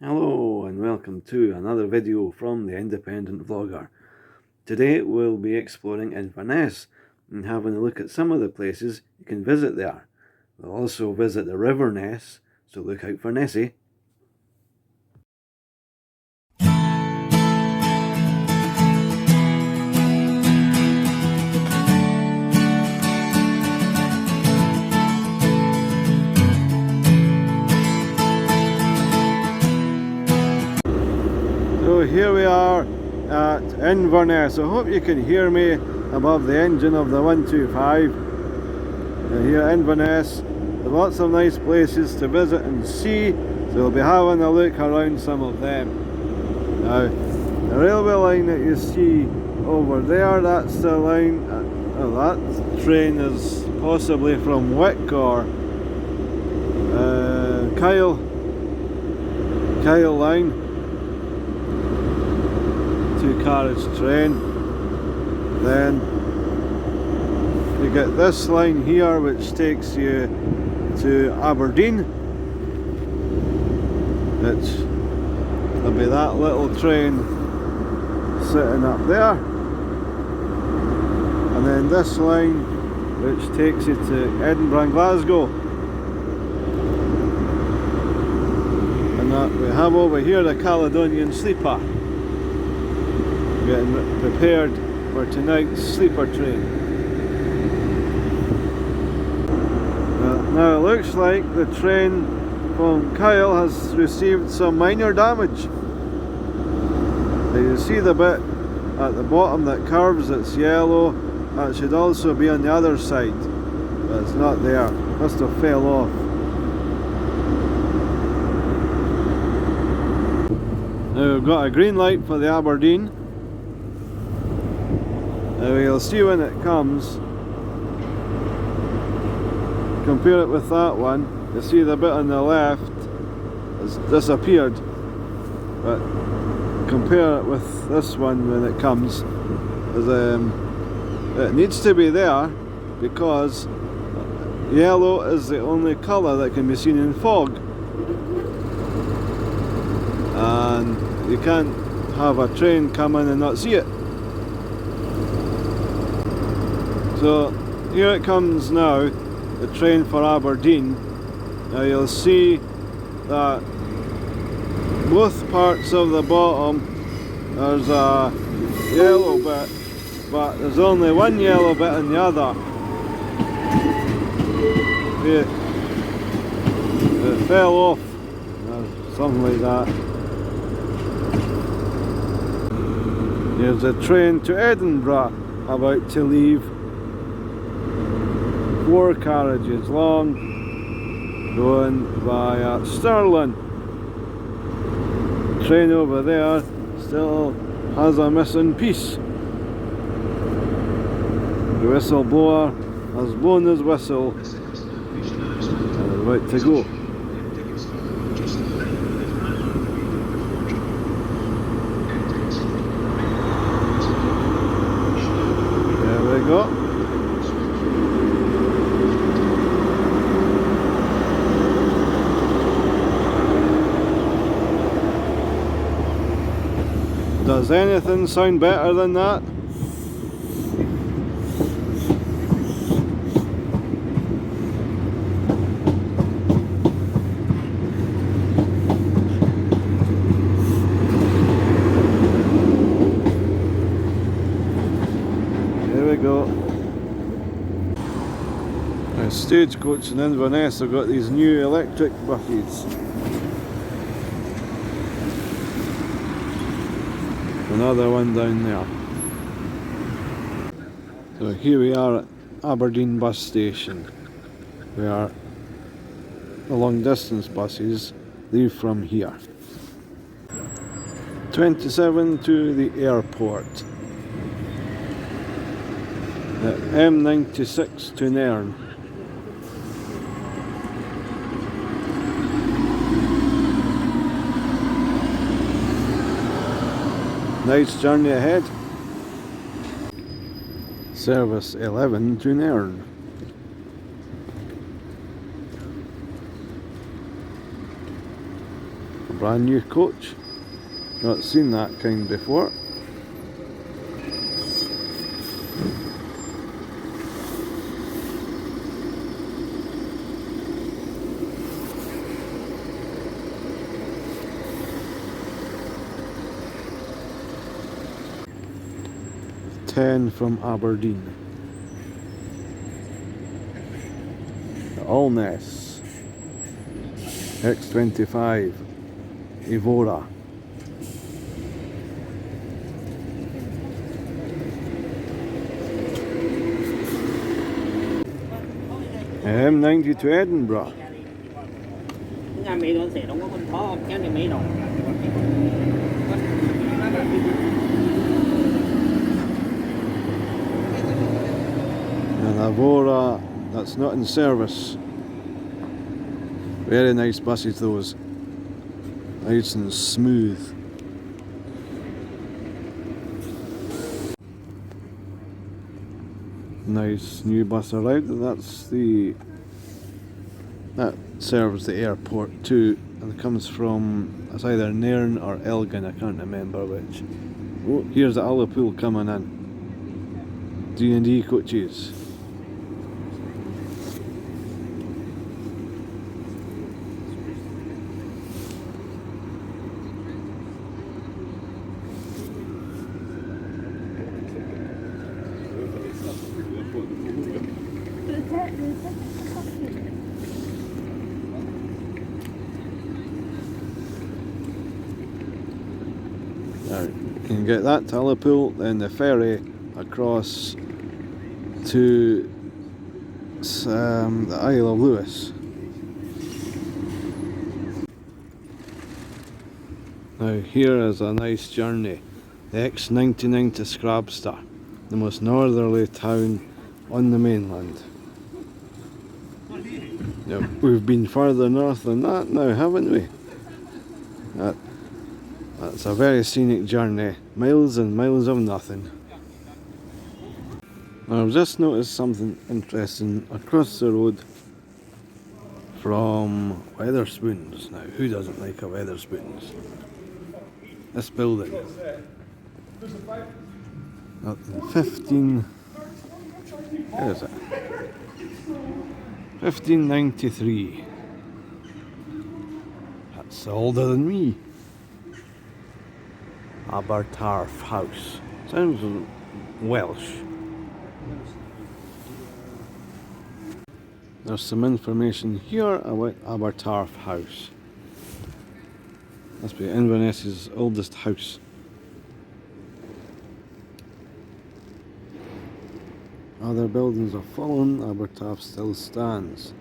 Hello and welcome to another video from the Independent Vlogger. Today we'll be exploring Inverness and having a look at some of the places you can visit there. We'll also visit the River Ness, so look out for Nessie. So here we are at Inverness. I hope you can hear me above the engine of the 125. Here at Inverness, there are lots of nice places to visit and see, so we'll be having a look around some of them. Now, the railway line that you see over there, that's the line, that train is possibly from Wick or Kyle line. Two-carriage train. Then you get this line here which takes you to Aberdeen. There'll be that little train sitting up there, and then this line which takes you to Edinburgh and Glasgow. And that we have over here the Caledonian Sleeper, getting prepared for tonight's sleeper train. Now it looks like the train from Kyle has received some minor damage. You see the bit at the bottom that curves, it's yellow. That should also be on the other side, but it's not there. It must have fell off. Now we've got a green light for the Aberdeen. Now you'll see when it comes, compare it with that one, you see the bit on the left has disappeared, but compare it with this one when it comes, it needs to be there because yellow is the only colour that can be seen in fog, and you can't have a train come in and not see it. So here it comes now, the train for Aberdeen. Now you'll see that both parts of the bottom there's a yellow bit, but there's only one yellow bit in the other. It fell off, or something like that. Here's a train to Edinburgh about to leave. 4 carriages long, going via Stirling. The train over there still has a missing piece. The whistleblower has blown his whistle and is about to go. There we go. Does anything sound better than that? Here we go. A stagecoach in Inverness have got these new electric buses. Another one down there. So here we are at Aberdeen bus station, where the long distance buses leave from here. 27 to the airport. The M96 to Nairn. Nice journey ahead. Service 11 to Nairn. brand new coach. Not seen that kind before. Ten from Aberdeen. The Allness X25 Evora. M90 to Edinburgh. An Evora that's not in service. Very nice buses those. Nice and smooth. Nice new bus arrived, and that serves the airport too, and it comes from, it's either Nairn or Elgin, I can't remember which. Oh, here's the Ullapool coming in. D&D coaches. Now, you can get that to Ullapool, then the ferry across to the Isle of Lewis. Now here is a nice journey. The X99 to Scrabster, the most northerly town on the mainland. Now, we've been further north than that now, haven't we? That's a very scenic journey, miles and miles of nothing. Now, I've just noticed something interesting across the road from Wetherspoons. Now, who doesn't like a Wetherspoons? This building. Not in 15. Where is it? 1593. That's older than me. Abertarf House. Sounds Welsh. There's some information here about Abertarf House. Must be Inverness's oldest house. Other buildings have fallen, Abertarf still stands.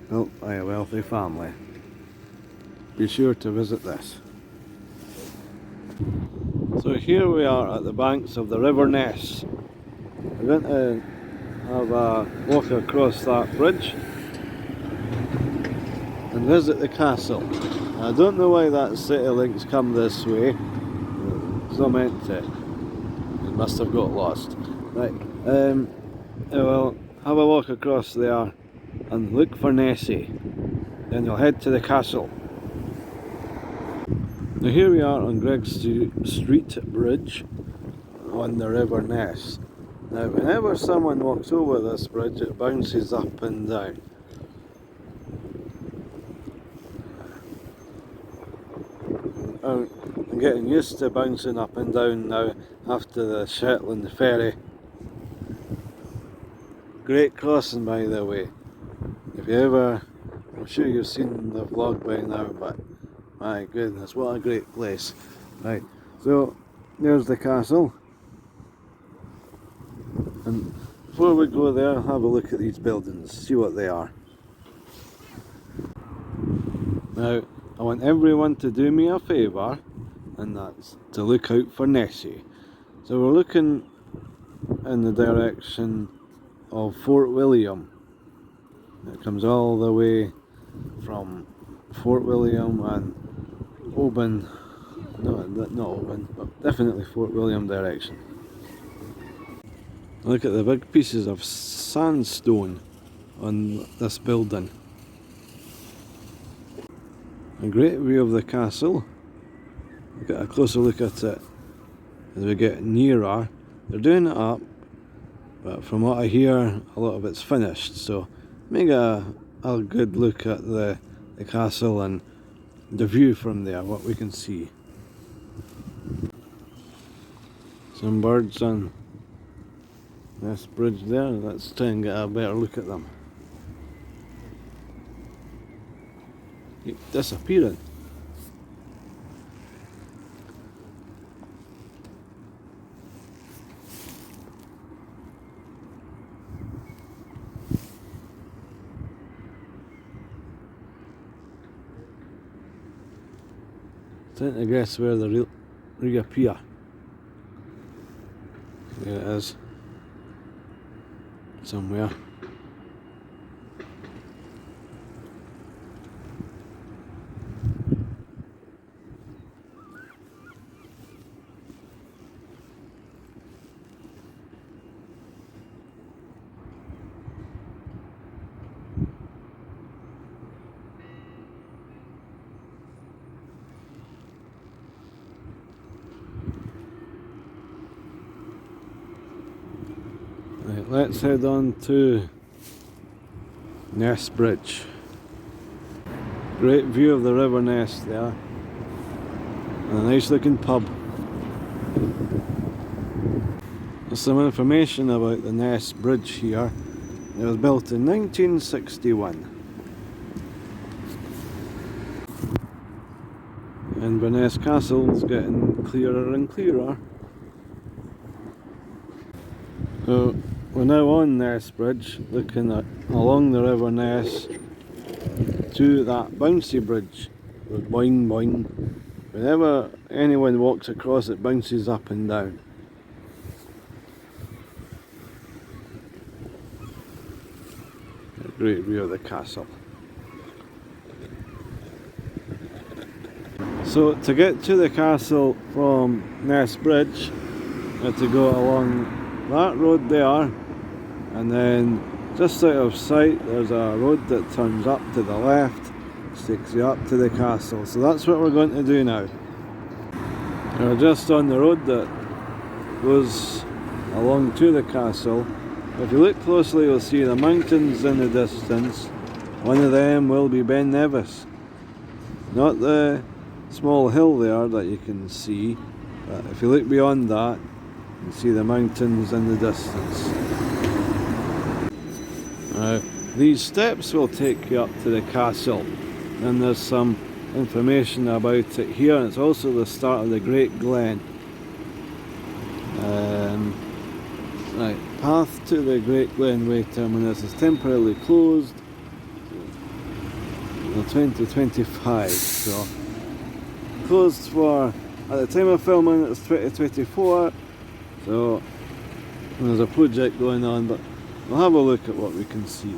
Built by a wealthy family. Be sure to visit this. So here we are at the banks of the River Ness. We're going to have a walk across that bridge and visit the castle. I don't know why that city links come this way. It's not meant to. It must have got lost. Right, well, have a walk across there and look for Nessie. Then you'll head to the castle. Now here we are on Greg Street Bridge on the River Ness. Now whenever someone walks over this bridge, it bounces up and down. I'm getting used to bouncing up and down now after the Shetland ferry. Great crossing, by the way. If you ever, I'm sure you've seen the vlog by now, but my goodness, what a great place. Right, so there's the castle. And before we go there, have a look at these buildings, see what they are. Now, I want everyone to do me a favour, and that's to look out for Nessie. So we're looking in the direction of Fort William. It comes all the way from Fort William and Oban, no, not Oban, but definitely Fort William direction. Look at the big pieces of sandstone on this building. A great view of the castle. We'll get a closer look at it as we get nearer. They're doing it up, but from what I hear, a lot of it's finished. So make a good look at the castle and the view from there, what we can see. Some birds on this bridge there. Let's try and get a better look at them. Keep disappearing. Trying to guess where they reappear. There it is. Somewhere. Right, let's head on to Ness Bridge. Great view of the River Ness there. And a nice looking pub. There's some information about the Ness Bridge here. It was built in 1961. Inverness Castle is getting clearer and clearer. So we're now on Ness Bridge, looking along the River Ness to that bouncy bridge with boing boing. Whenever anyone walks across, it bounces up and down. A great view of the castle. So to get to the castle from Ness Bridge, I had to go along that road there, and then just out of sight there's a road that turns up to the left, which takes you up to the castle. So that's what we're going to do now. We're just on the road that goes along to the castle. If you look closely, you'll see the mountains in the distance. One of them will be Ben Nevis, not the small hill there that you can see, but if you look beyond that, you can see the mountains in the distance. These steps will take you up to the castle, and there's some information about it here, and it's also the start of the Great Glen. Right, path to the Great Glenway terminus is temporarily closed until 2025, so closed for, at the time of filming it's 2024, so there's a project going on, but we'll have a look at what we can see.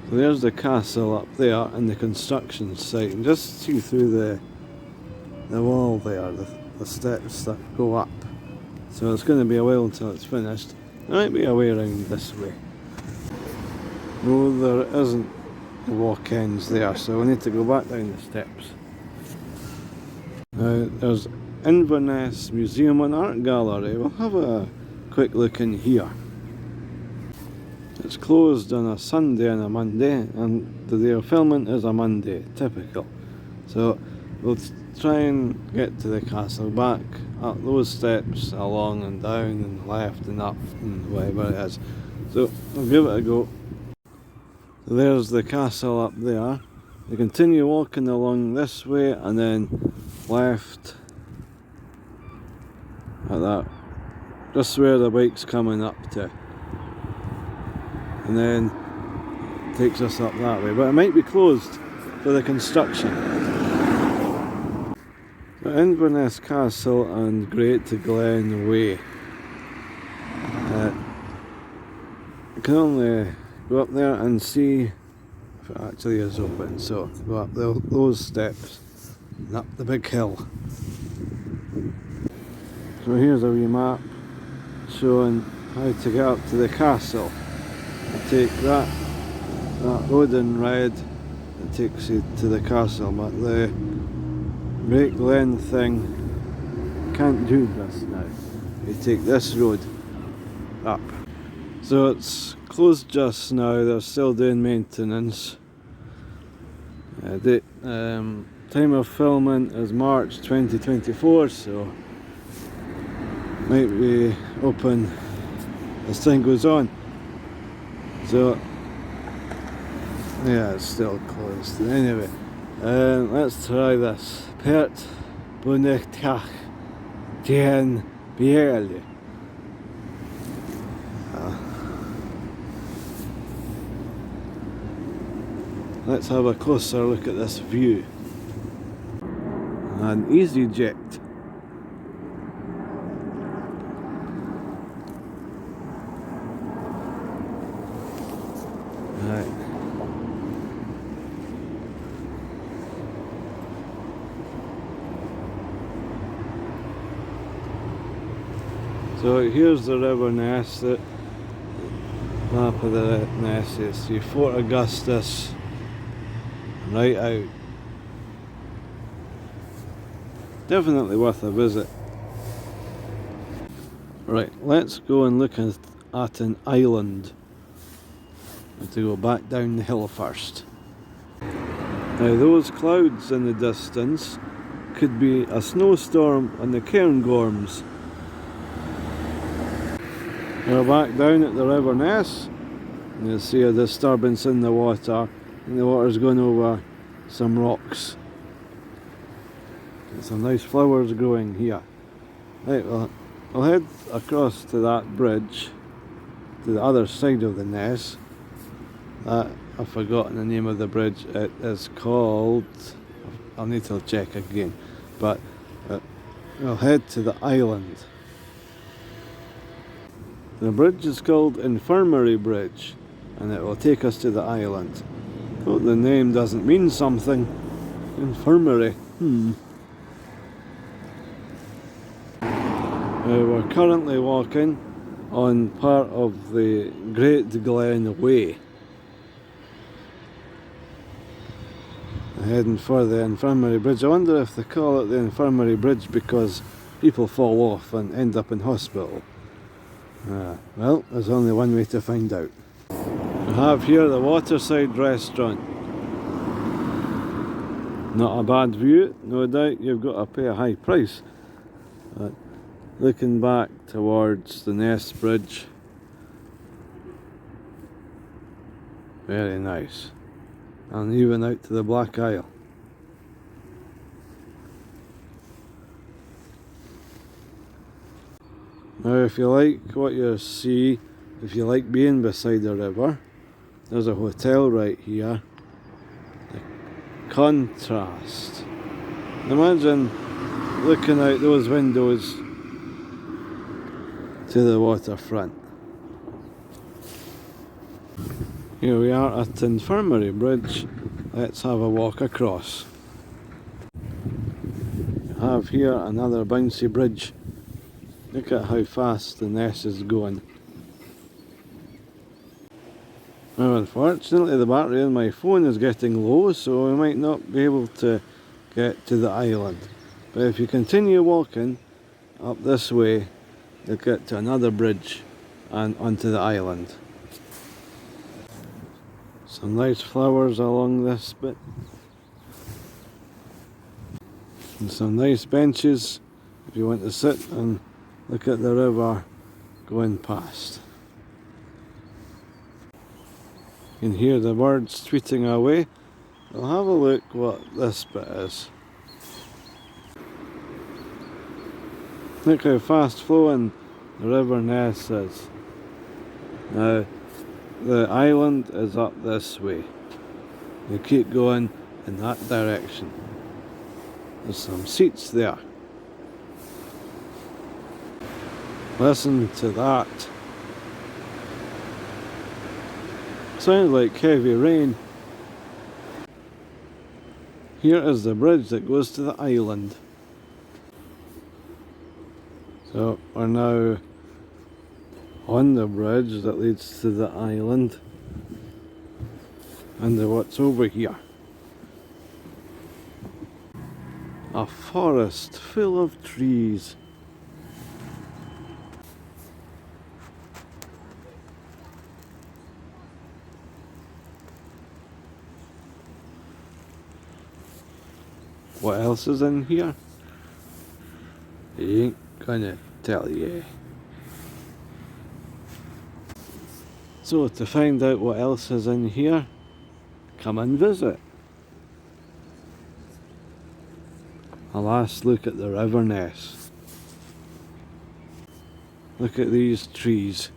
So there's the castle up there and the construction site, and just see through the wall there, the steps that go up. So it's going to be a while until it's finished. There might be a way around this way. No, there isn't walk-ins there, so we need to go back down the steps. Now there's Inverness Museum and Art Gallery. We'll have a quick look in here. It's closed on a Sunday and a Monday, and the day of filming is a Monday, typical. So we'll try and get to the castle, back up those steps, along and down and left and up and whatever it is. So we'll give it a go. So there's the castle up there. You continue walking along this way and then left at that, just where the bike's coming up to, and then it takes us up that way, but it might be closed for the construction. The Inverness Castle and Great Glen Way. You can only go up there and see if it actually is open, so go up those steps and up the big hill. So here's a wee map showing how to get up to the castle. You take that road in red that takes you to the castle, but the brake lane thing can't do this now. You take this road up. So it's closed just now, they're still doing maintenance. The time of filming is March 2024, so might be open as time goes on. So yeah, it's still closed. Anyway, let's try this. Pert Bonnechtach Tien Bielle. Let's have a closer look at this view. An EasyJet. Right. So here's the River Ness, the map of the Ness. It's the Fort Augustus right out. Definitely worth a visit. Right, let's go and look at an island. I have to go back down the hill first. Now those clouds in the distance could be a snowstorm on the Cairngorms. We're back down at the River Ness. You'll see a disturbance in the water, and the water's going over some rocks. Got some nice flowers growing here. Right, well, I'll head across to that bridge, to the other side of the Ness. I've forgotten the name of the bridge. It is called, I'll need to check again, but I'll head to the island. The bridge is called Infirmary Bridge, and it will take us to the island. Hope the name doesn't mean something. Infirmary. We're currently walking on part of the Great Glen Way. Heading for the Infirmary Bridge. I wonder if they call it the Infirmary Bridge because people fall off and end up in hospital. Well, there's only one way to find out. We have here the Waterside Restaurant. Not a bad view, no doubt you've got to pay a high price. But looking back towards the Ness Bridge, very nice. And even out to the Black Isle. Now if you like what you see, if you like being beside the river, there's a hotel right here. The contrast. Imagine looking out those windows to the waterfront. Here we are at Infirmary Bridge. Let's have a walk across. We have here another bouncy bridge. Look at how fast the Ness is going. Well, unfortunately the battery on my phone is getting low, so we might not be able to get to the island. But if you continue walking up this way, you'll get to another bridge and onto the island. Some nice flowers along this bit. And some nice benches if you want to sit and look at the river going past. You can hear the birds tweeting away. We'll have a look what this bit is. Look how fast flowing the River Ness is. Now, the island is up this way. You keep going in that direction. There's some seats there. Listen to that. Sounds like heavy rain. Here is the bridge that goes to the island. So we're now on the bridge that leads to the island and what's over here. A forest full of trees. What else is in here? He ain't gonna tell you. So to find out what else is in here, come and visit. A last look at the Inverness. Look at these trees.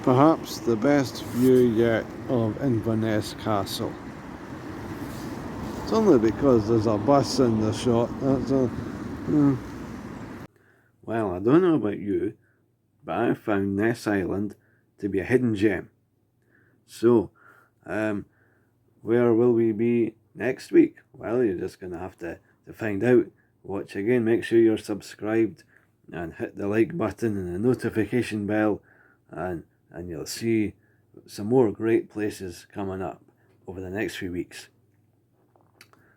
Perhaps the best view yet of Inverness Castle. It's only because there's a bus in the shot, that's all. Well, I don't know about you, but I found Ness Island to be a hidden gem. So, where will we be next week? Well, you're just going to have to find out. Watch again, make sure you're subscribed and hit the like button and the notification bell, and you'll see some more great places coming up over the next few weeks.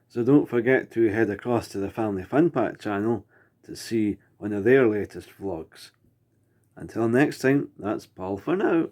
So don't forget to head across to the Family Fun Pack channel to see one of their latest vlogs. Until next time, that's Paul for now.